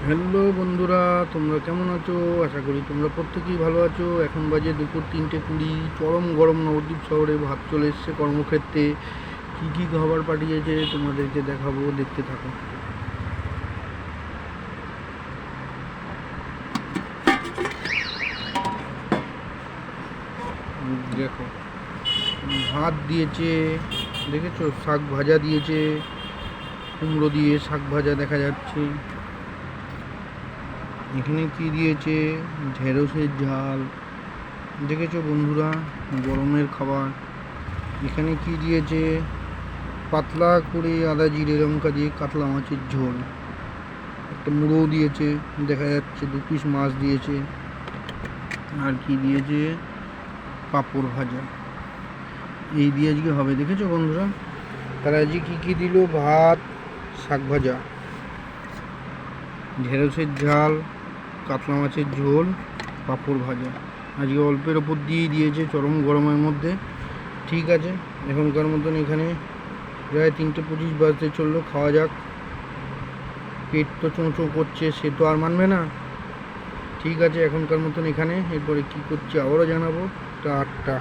Hello বন্ধুরা, তোমরা কেমন আছো? আশা করি তোমরা প্রত্যেকেই ভালো আছো। এখন বাজে দুপুর 3:20। চরম গরম নবদ্বীপ শহরে। ভাত চলে এসছে কর্মক্ষেত্রে। কী কী খাবার পাঠিয়েছে তোমাদেরকে দেখাবো, দেখতে থাকো। দেখো, ভাত দিয়েছে, দেখেছো? শাক ভাজা দিয়েছে, কুমড়ো দিয়ে শাক ভাজা দেখা যাচ্ছে। এখানে কি দিয়েছে? ঢেঁড়সের ঝাল, দেখেছো বন্ধুরা? গরমের খাবার। এখানে কি দিয়েছে? পাতলা করে আদা জিরে লঙ্কা দিয়ে কাতলা মাছের ঝোল। একটা মুড়োও দিয়েছে দেখা যাচ্ছে, 2 পিস মাছ দিয়েছে। আর কি দিয়েছে? পাঁপড় ভাজা। এই দিয়ে আজকে হবে, দেখেছো বন্ধুরা? তারা আজকে কী কী দিল? ভাত, শাক ভাজা, ঢেঁড়সের ঝাল, কাতলা মাছের ঝোল, পাঁপড় ভাজা। আজকে অল্পের ওপর দিয়েই দিয়েছে চরম গরমের মধ্যে। ঠিক আছে, এখনকার মতন এখানে প্রায় 3:25 বাজতে চললো। খাওয়া যাক। পেট তো চোঁচো করছে, সে তো আর মানবে না। ঠিক আছে, এখনকার মতন এখানে। এরপরে কি করছি আবারও জানাবো। টাটা।